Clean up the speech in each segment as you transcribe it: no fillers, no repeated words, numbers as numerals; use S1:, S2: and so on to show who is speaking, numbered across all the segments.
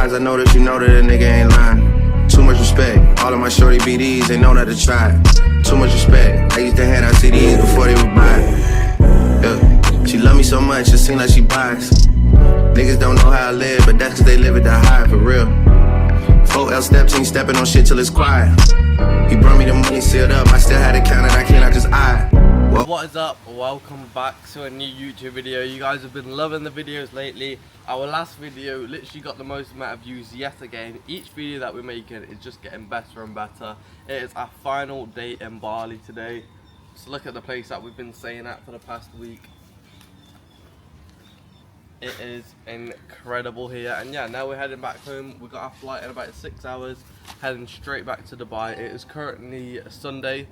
S1: eyes, I know that you know that a nigga ain't lying. Too much respect, all of my shorty BDs, they know not to try. Too much respect, I used to hand out CDs before they would buy. Yeah. She love me so much, it seems like she buys. Niggas don't know how I live, but that's cause they live it that high, for real. 4L steps, ain't stepping on shit till it's quiet. He brought me the money sealed up, I still had it counted, I cannot just eye.
S2: What is up? Welcome back to a new YouTube video. You guys have been loving the videos lately. Our last video literally got the most amount of views yet again. Each video that we're making is just getting better and better. It is our final day in Bali today. Just look at the place that we've been staying at for the past week. It is incredible here, and yeah, now we're heading back home. We got our flight in about 6 hours, heading straight back to Dubai. It is currently Sunday,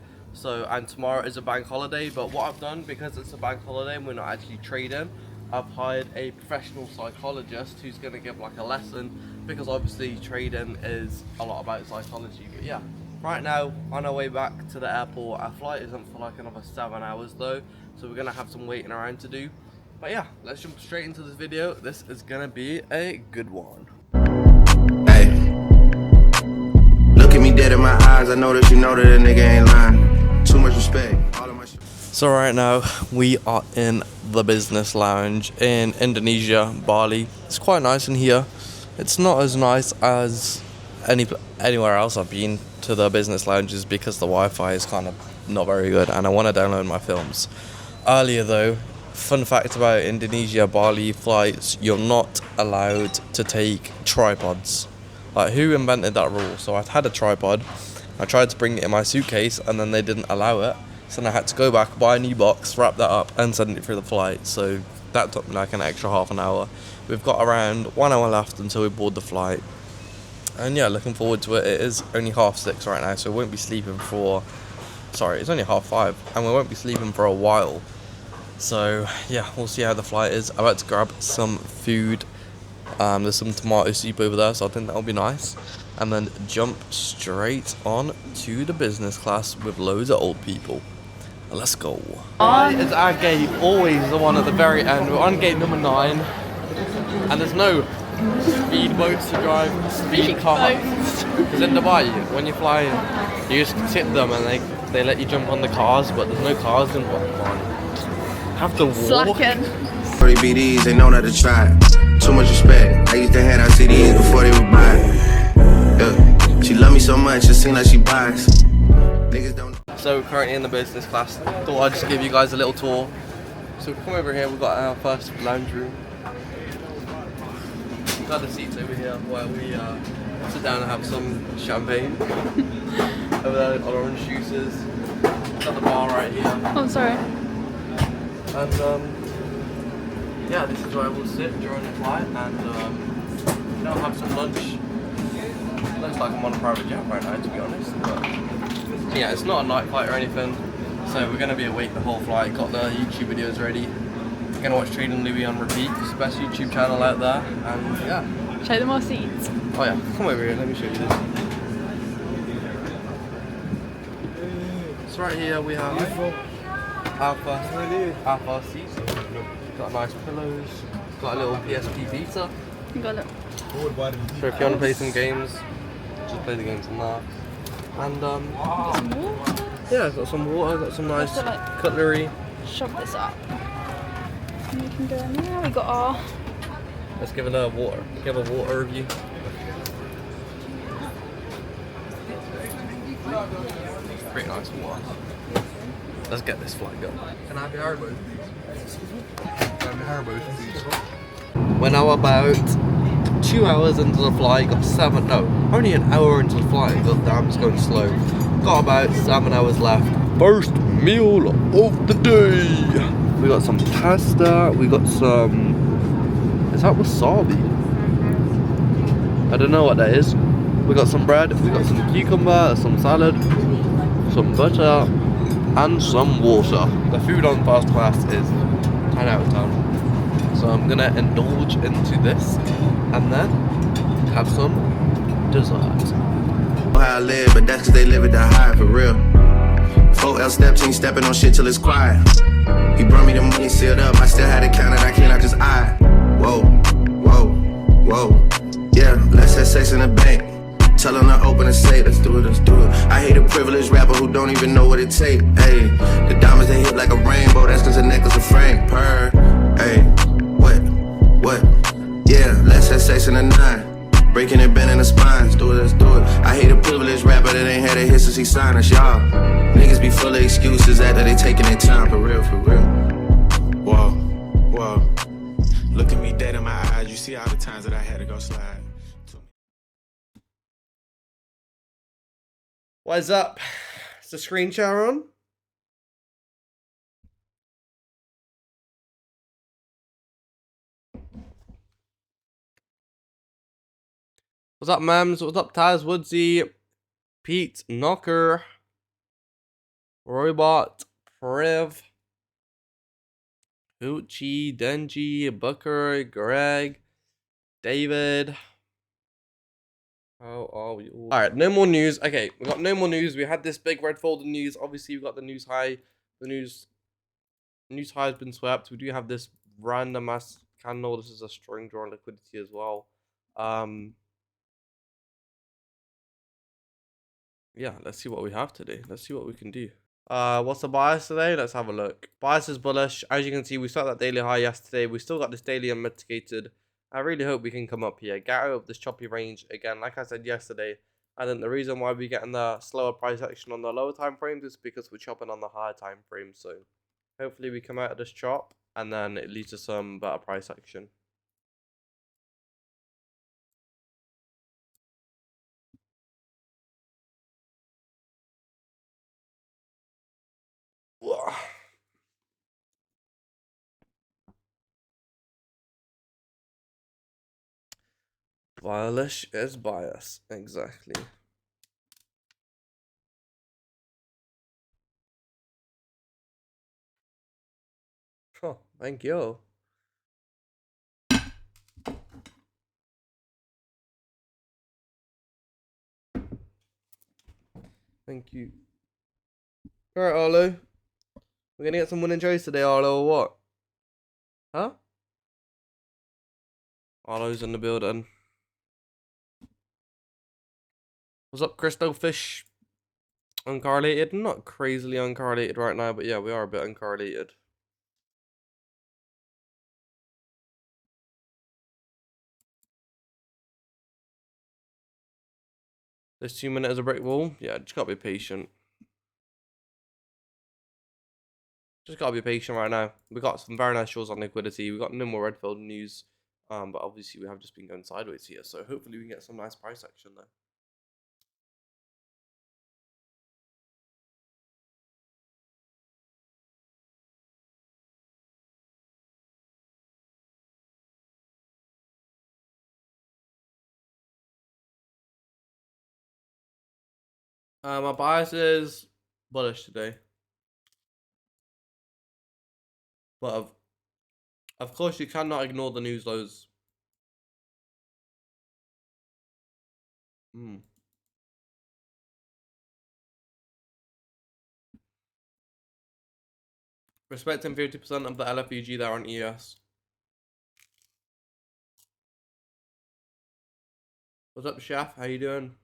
S2: and tomorrow is a bank holiday. But what I've done, because it's a bank holiday and we're not actually trading, I've hired a professional psychologist who's going to give like a lesson, because obviously trading is a lot about psychology. But yeah, right now on our way back to the airport. Our flight isn't for like another 7 hours though, so we're going to have some waiting around to do. But yeah, let's jump straight into this video. This is gonna be a good one.
S1: Hey, look at me dead in my eyes, I know that you know that a nigga ain't lying. Too much respect, all of my shit.
S2: So right now we are in the business lounge in Indonesia, Bali. It's quite nice in here. It's not as nice as anywhere else I've been to the business lounges, because the Wi-Fi is kind of not very good and I want to download my films. Earlier though, fun fact about Indonesia Bali flights, you're not allowed to take tripods. Like, who invented that rule? So I had a tripod, I tried to bring it in my suitcase and then they didn't allow it, so then I had to go back, buy a new box, wrap that up and send it through the flight. So that took me like an extra half an hour. We've got around 1 hour left until we board the flight, and yeah, looking forward to it. It is only 6:30 right now, so we won't be sleeping for, sorry, it's only 5:30 and we won't be sleeping for a while. So yeah, we'll see how the flight is. I'm about to grab some food. There's some tomato soup over there, so I think that'll be nice. And then jump straight on to the business class with loads of old people. Let's go. It's our gate, always the one at the very end. We're on gate number 9, and there's no speed boats to drive, speed cars. Because in Dubai, when you fly in, you just tip them and they let you jump on the cars, but there's no cars in Bali. Have to walk.
S1: Slacken. Shorty BDs, they know not to try. Too much respect, I used to hand out CDs before they would buy. Yeah. She love me so much, it seems like she buys. Niggas don't.
S2: So currently in the business class, thought I'd just give you guys a little tour. So come over here, we've got our first lounge room. We've got the seats over here where we sit down and have some champagne. Over there, orange juices. Got the bar right here.
S3: Oh, sorry.
S2: And yeah, this is where we'll sit during the flight and have some lunch. Looks like I'm on a private jet right now, to be honest. But yeah, it's not a night flight or anything, so we're gonna be awake the whole flight. Got the YouTube videos ready. We're gonna watch Trading Louis on repeat. It's the best YouTube channel out there, and yeah.
S3: Show them more seats.
S2: Oh yeah, come over here. Let me show you this. So right here we have our first seat. Got nice pillows. Got a little PSP Vita.
S3: You got it.
S2: So if you want to play some games, just play the games on that. And
S3: Got some water.
S2: yeah, got some water. Got some nice cutlery.
S3: Shove this up. And we can go in there. We got our.
S2: Let's give it a water. Give a water review. Pretty nice water. Let's get this flight going. Can I have your Haribo? Can I have your Haribo, please? We're now about 2 hours into the flight. Got only an hour into the flight. God damn, it's going slow. Got about 7 hours left. First meal of the day. We got some pasta. We got some. Is that wasabi? I don't know what that is. We got some bread. We got some cucumber, some salad, some butter, and some water. The food on first class is 10 out of 10. So I'm gonna indulge into this and then have some dessert.
S1: How I live, but that's cause they live it that high, for real. 4L steps, ain't stepping on shit till it's quiet. He brought me the money sealed up, I still had it counted, I cannot just eye. Whoa, whoa, whoa. Yeah, let's checks in the bank. Tell them to open a safe, let's do it, let's do it. I hate a privileged rapper who don't even know what it take. Ayy, the diamonds they hit like a rainbow, that's cause the necklace a Frank. Purr, ayy, what? Yeah, let's have sex in the night. Breaking and bending the spines, do it, let's do it. I hate a privileged rapper that ain't had a hit since he signed us, y'all. Niggas be full of excuses after they taking their time, for real, for real.
S4: Whoa. Look at me dead in my eyes, you see all the times that I had to go slide.
S2: What's up? Is the screen share on? What's up, Mams? What's up, Taz, Woodsy, Pete, Knocker, Robot, Priv, Hoochie, Denji, Booker, Greg, David. How are we all? Alright, no more news. Okay, we got no more news. We had this big red folder news. Obviously, we got the news high. The news high has been swept. We do have this random ass candle. This is a string drawn liquidity as well. Yeah, let's see what we have today. Let's see what we can do. What's the bias today? Let's have a look. Bias is bullish. As you can see, we started that daily high yesterday. We still got this daily unmitigated. I really hope we can come up here, get out of this choppy range again. Like I said yesterday, I think the reason why we're getting the slower price action on the lower time frames is because we're chopping on the higher time frames. So hopefully we come out of this chop and then it leads to some better price action. Bullish is bias, exactly. Oh, thank you. Thank you. Alright, Arlo. We're gonna get some winning trades today, Arlo, or what? Huh? Arlo's in the building. What's up, Crystal Fish? Uncorrelated? Not crazily uncorrelated right now, but yeah, we are a bit uncorrelated. This 2 minute is a brick wall. Yeah, just gotta be patient. Just gotta be patient right now. We got some very nice shows on liquidity. We got no more Redfield news. But obviously we have just been going sideways here. So hopefully we can get some nice price action there. My bias is bullish today. But of course you cannot ignore the news lows. Respecting 50% of the LFUG there on ES. What's up, Chef? How you doing?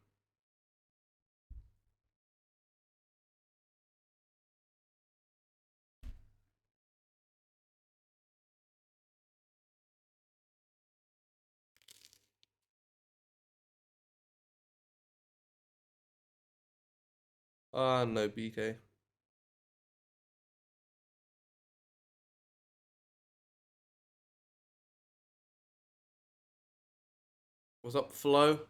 S2: No, BK. What's up, Flo?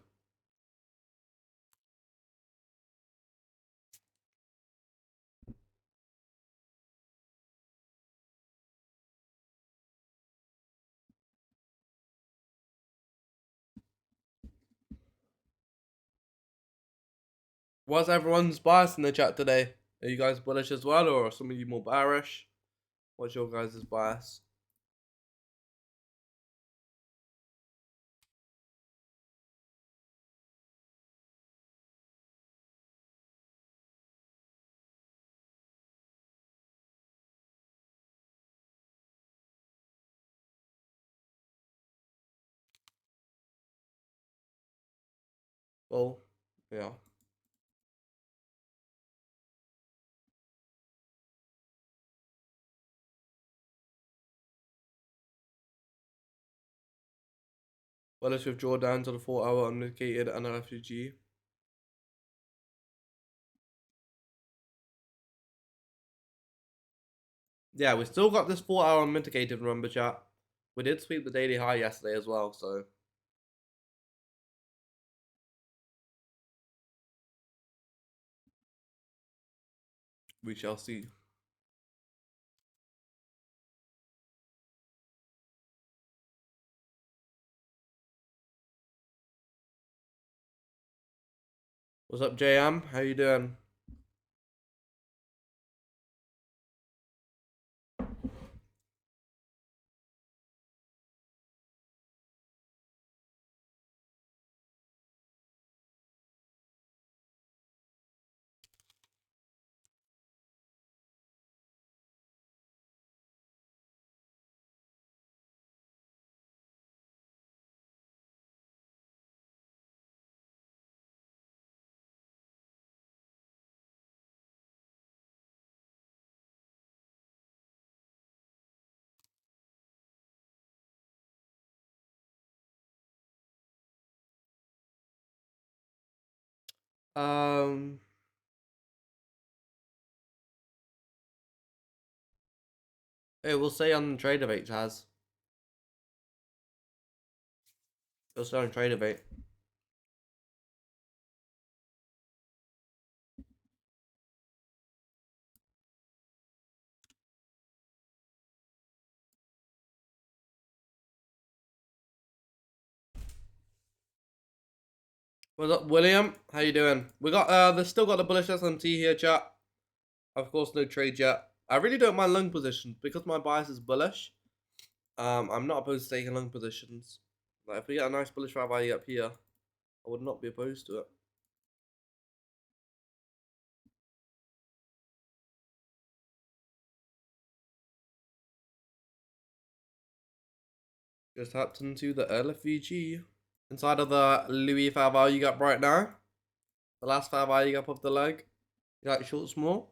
S2: What's everyone's bias in the chat today? Are you guys bullish as well, or are some of you more bearish? What's your guys' bias? Well, yeah. Well, let's withdraw down to the 4-hour unmitigated and a refugee. Yeah, we still got this 4-hour unmitigated, remember, chat. We did sweep the daily high yesterday as well, so. We shall see. What's up, JM? How you doing? Um, it will say on TraderVate, Chaz. It'll say on TraderVate. What's up, William? How you doing? We got there's still got the bullish SMT here, chat. Of course, no trade yet. I really don't mind long positions because my bias is bullish. I'm not opposed to taking long positions. Like if we get a nice bullish value up here, I would not be opposed to it. Just tapped into the LFVG. Inside of the Louis fair value gap right now. The last fair value gap of the leg. You like shorts more?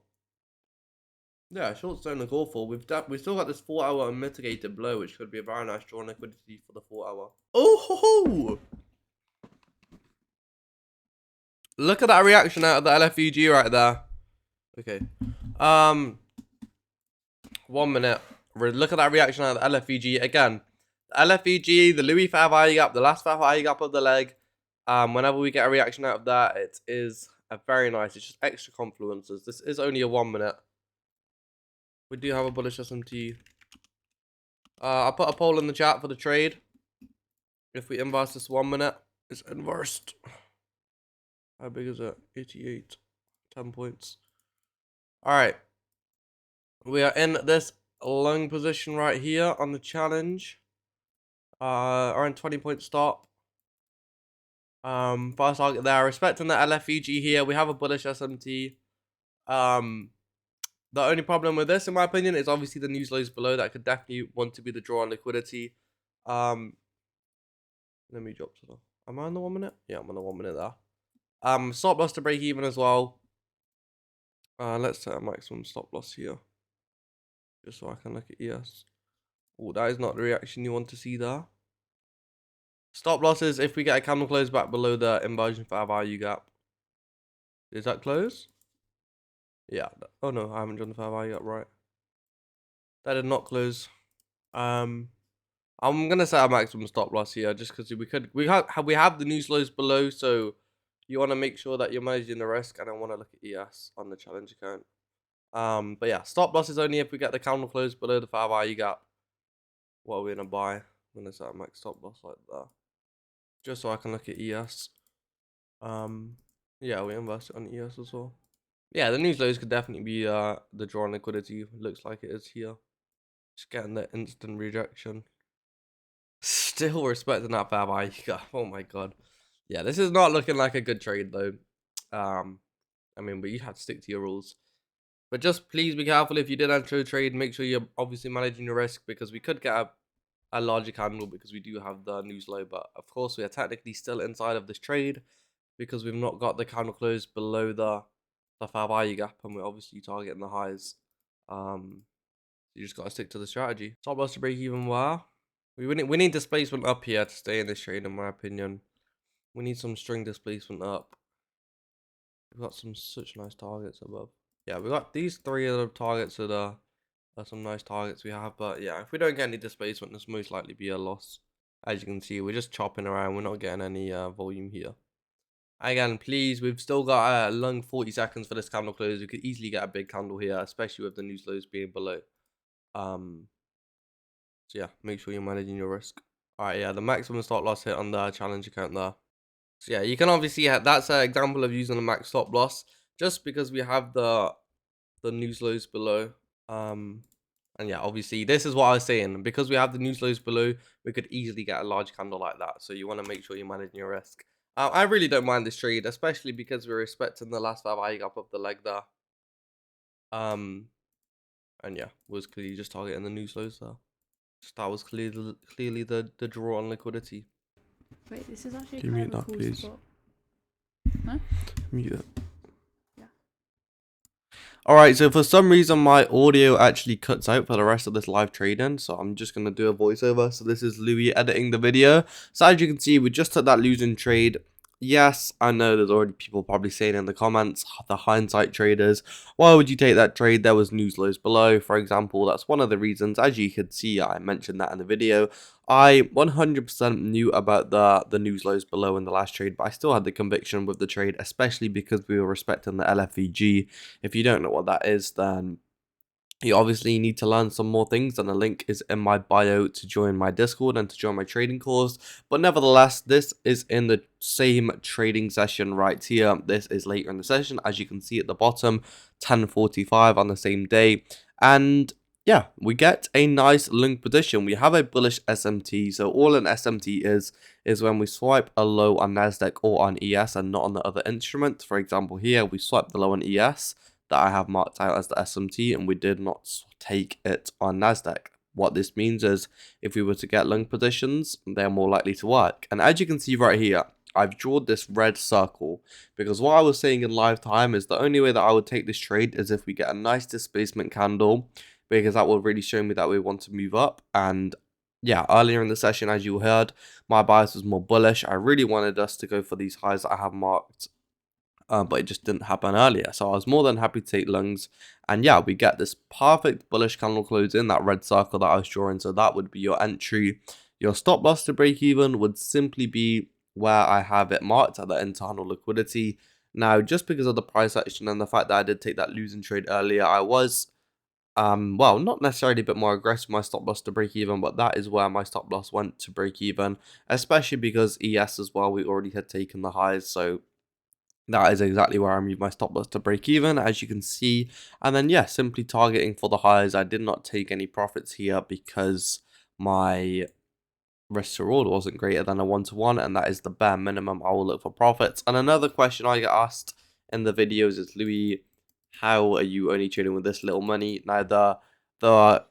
S2: Yeah, shorts don't look awful. We've still got this 4-hour unmitigated blow, which could be a very nice draw on liquidity for the 4-hour. Oh ho ho! Look at that reaction out of the LFVG right there. Okay. 1 minute. Look at that reaction out of the LFVG again. The LFVG, the Louis fair value gap, the last fair value gap of the leg. Whenever we get a reaction out of that, it is a very nice. It's just extra confluences. This is only a 1 minute. We do have a bullish SMT. I'll put a poll in the chat for the trade. If we inverse this 1 minute, it's inversed. How big is it? 88. 10 points. Alright. We are in this long position right here on the challenge. Around 20-point stop. First target there. Respecting the LFEG here, we have a bullish SMT. The only problem with this, in my opinion, is obviously the news lows below. That could definitely want to be the draw on liquidity. Let me drop to the. Am I on the 1 minute? Yeah, I'm on the 1 minute there. Stop loss to break even as well. Let's set a maximum stop loss here, just so I can look at ES. Oh, that is not the reaction you want to see there. Stop losses if we get a candle close back below the inversion fair value gap. Is that close? Yeah. Oh no, I haven't done the fair value gap right. That did not close. I'm gonna set a maximum stop loss here just because we have the news lows below, so you want to make sure that you're managing the risk. And I want to look at ES on the challenge account. But yeah, stop loss is only if we get the candle close below the fair value gap. What are we gonna buy? I'm gonna set a max stop loss like that, just so I can look at ES. Yeah, we invest it on ES as well. Yeah, the news lows could definitely be the draw on liquidity. Looks like it is here. Just getting the instant rejection. Still respecting that fair value gap. Oh my god. Yeah, this is not looking like a good trade though. I mean, but you have to stick to your rules. But just please be careful if you did enter a trade. Make sure you're obviously managing your risk, because we could get a larger candle because we do have the news low. But of course, we are technically still inside of this trade. because we've not got the candle close below the fair value gap, and we're obviously targeting the highs. You just got to stick to the strategy. Stop loss to break even. Where we need displacement up here to stay in this trade, in my opinion. We need some string displacement up. We've got such nice targets above. Yeah, we got these three of the targets that are some nice targets we have. But yeah, if we don't get any displacement, this most likely be a loss. As you can see, we're just chopping around. We're not getting any volume here. Again, please, we've still got a long 40 seconds for this candle close. We could easily get a big candle here, especially with the news lows being below. So yeah, make sure you're managing your risk. Alright, yeah, the maximum stop loss hit on the challenge account there. So yeah, you can obviously that's an example of using a max stop loss, just because we have the news lows below. And yeah, obviously this is what I was saying, because we have the news lows below, we could easily get a large candle like that. So you want to make sure you're managing your risk. I really don't mind this trade, especially because we're respecting the last value gap of the leg there. And yeah, was clearly just targeting the news lows there. That was clearly the draw on liquidity.
S3: Wait, this is actually
S2: Can you
S3: kind
S2: mute
S3: of a
S2: that,
S3: cool
S2: please?
S3: spot. No?
S2: Mute it.
S3: Yeah.
S2: Alright, so for some reason my audio actually cuts out for the rest of this live trading, so I'm just going to do a voiceover. So this is Louis editing the video. So as you can see, we just took that losing trade. Yes, I know there's already people probably saying in the comments, the hindsight traders, why would you take that trade? There was news lows below, for example. That's one of the reasons. As you could see, I mentioned that in the video. I 100% knew about the news lows below in the last trade, but I still had the conviction with the trade, especially because we were respecting the LFVG. If you don't know what that is, then you obviously need to learn some more things, and the link is in my bio to join my Discord and to join my trading course. But nevertheless, this is in the same trading session right here. This is later in the session, as you can see at the bottom, 10:45 on the same day. And yeah, we get a nice long position. We have a bullish SMT. So all an SMT is when we swipe a low on NASDAQ or on ES and not on the other instruments. For example, here we swipe the low on ES that I have marked out as the SMT, and we did not take it on NASDAQ. What this means is if we were to get long positions, they're more likely to work. And as you can see right here, I've drawn this red circle because what I was saying in live time is the only way that I would take this trade is if we get a nice displacement candle, because that will really show me that we want to move up. And yeah, earlier in the session, as you heard, my bias was more bullish. I really wanted us to go for these highs that I have marked, but it just didn't happen earlier. So I was more than happy to take lungs. And yeah, we get this perfect bullish candle close in that red circle that I was drawing. So that would be your entry. Your stop loss to break even would simply be where I have it marked at the internal liquidity. Now, just because of the price action and the fact that I did take that losing trade earlier, I was well, not necessarily a bit more aggressive my stop loss to break even, but that is where my stop loss went to break even, especially because ES as well, we already had taken the highs. So that is exactly where I moved my stop loss to break even, as you can see. And then yeah, simply targeting for the highs. I did not take any profits here because my risk to reward wasn't greater than a 1-to-1, and that is the bare minimum I will look for profits. And another question I get asked in the videos is, Louis, how are you only trading with this little money? Now the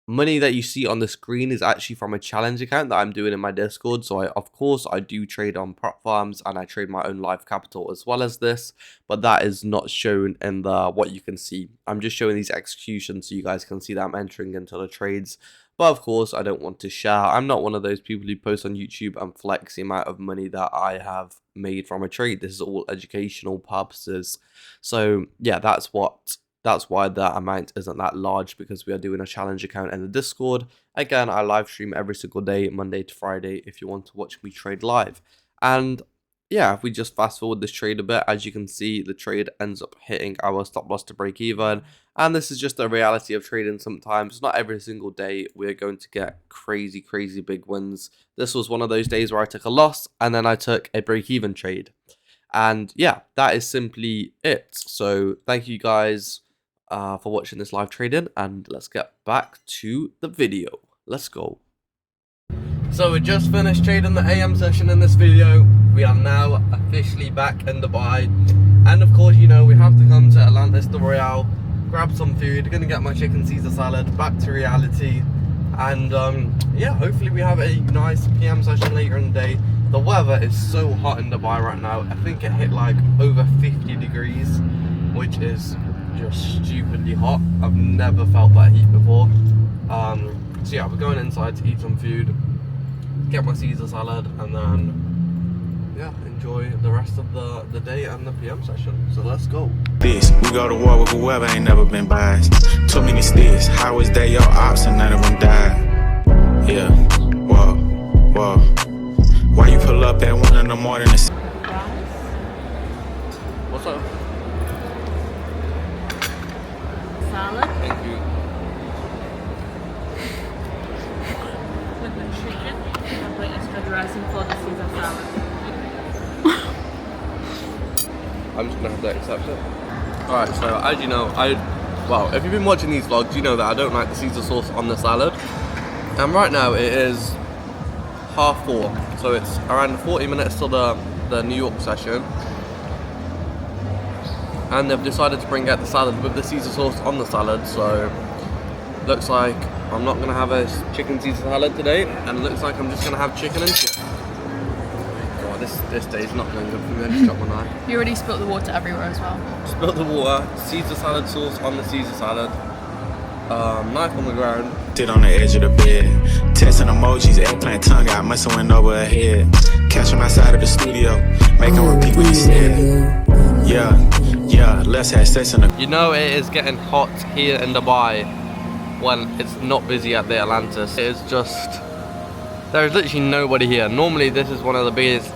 S2: money that you see on the screen is actually from a challenge account that I'm doing in my Discord. So of course I do trade on prop farms and I trade my own live capital as well as this, but that is not shown in the what you can see. I'm just showing these executions so you guys can see that I'm entering into the trades. But of course I don't want to share. I'm not one of those people who post on YouTube and flex the amount of money that I have made from a trade. This is all educational purposes. So yeah, that's why that amount isn't that large, because we are doing a challenge account in the Discord. Again, I live stream every single day, Monday to Friday, if you want to watch me trade live. And yeah, if we just fast forward this trade a bit, as you can see, the trade ends up hitting our stop loss to break even. And this is just a reality of trading sometimes. Not every single day we're going to get crazy big wins. This was one of those days where I took a loss and then I took a break even trade. And yeah, that is simply it. So thank you guys for watching this live trading, and let's get back to the video. Let's go. So we just finished trading the AM session in this video. We are now officially back in Dubai, and of course, you know, we have to come to Atlantis the Royale, grab some food, gonna get my chicken Caesar salad, back to reality. And yeah, hopefully we have a nice PM session later in the day. The weather is so hot in Dubai right now. I think it hit like over 50 degrees, which is just stupidly hot. I've never felt that heat before. So yeah, we're going inside to eat some food, get my Caesar salad, and then yeah, enjoy the rest of the day and the PM session. So let's go.
S4: This, we go to war with whoever ain't never been biased. Too many sticks, how is that your ops and none of them died? Yeah, whoa, whoa. Why you pull up at 1 in the morning and
S2: What's up?
S3: Salad
S2: Thank you.
S3: with the chicken. I'm putting extra dressing for the Caesar salad.
S2: I'm just gonna have to accept it. Alright, so as you know, well, if you've been watching these vlogs, you know that I don't like the Caesar sauce on the salad. And right now it is 4:30, so it's around 40 minutes till the New York session. And they've decided to bring out the salad with the Caesar sauce on the salad, so looks like I'm not gonna have a chicken Caesar salad today, and it looks like I'm just gonna have chicken and chips. God, this day's not going good for me. I just dropped my knife.
S3: You already spilt the water everywhere as well.
S2: Spilt the water, Caesar salad sauce on the Caesar salad, knife on the ground.
S4: sit on the edge of the bed? Testing emojis, eggplant tongue out, must have went over her head. Catch him outside of the studio, make him repeat what he said. Yeah, let's have sex in the...
S2: You know it is getting hot here in Dubai when it's not busy at the Atlantis. It is just... There's literally nobody here. Normally this is one of the biggest...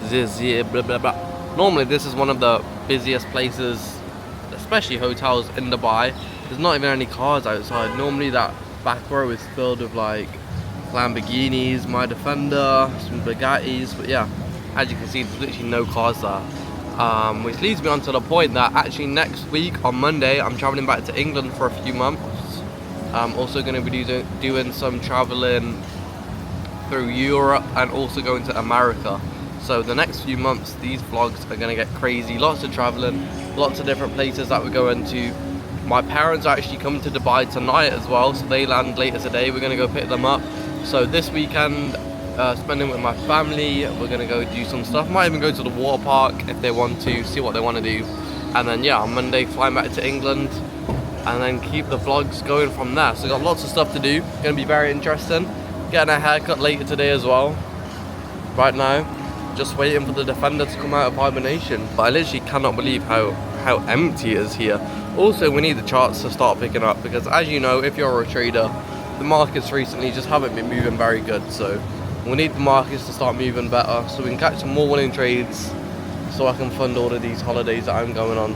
S2: Normally this is one of the busiest places, especially hotels in Dubai. There's not even any cars outside. Normally that back row is filled with like Lamborghinis, my Defender, some Bugattis, but yeah, as you can see there's literally no cars there. Which leads me on to the point that actually next week on Monday I'm traveling back to England for a few months. I'm also going to be doing some traveling through Europe and also going to America. So the next few months these vlogs are going to get crazy. Lots of traveling, lots of different places that we're going to. My parents are actually coming to Dubai tonight as well, so they land later today. We're going to go pick them up. So this weekend, spending with my family, we're going to go do some stuff. Might even go to the water park if they want to, see what they want to do. And then yeah, on Monday flying back to England and then keep the vlogs going from there. So got lots of stuff to do, going to be very interesting. Getting a haircut later today as well. Right now, just waiting for the Defender to come out of hibernation. But I literally cannot believe how empty it is here. Also, we need the charts to start picking up because, as you know, if you're a trader, the markets recently just haven't been moving very good. So we need the markets to start moving better so we can catch some more winning trades so I can fund all of these holidays that I'm going on.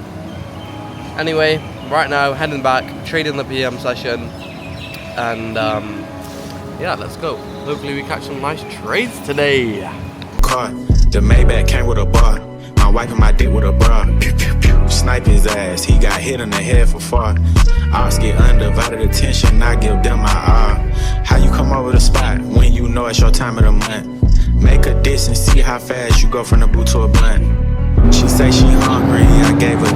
S2: Anyway, right now, heading back, trading the PM session, and yeah, let's go. Hopefully we catch some nice trades today.
S4: Car, the Maybach came with a bar. I'm wiping my dick with a bra. Snipe his ass, he got hit in the head for far. Ops get undivided attention, I give them my all. How you come over the spot when you know it's your time of the month? Make a diss and see how fast you go from the boot to a blunt. She say she hungry, I gave her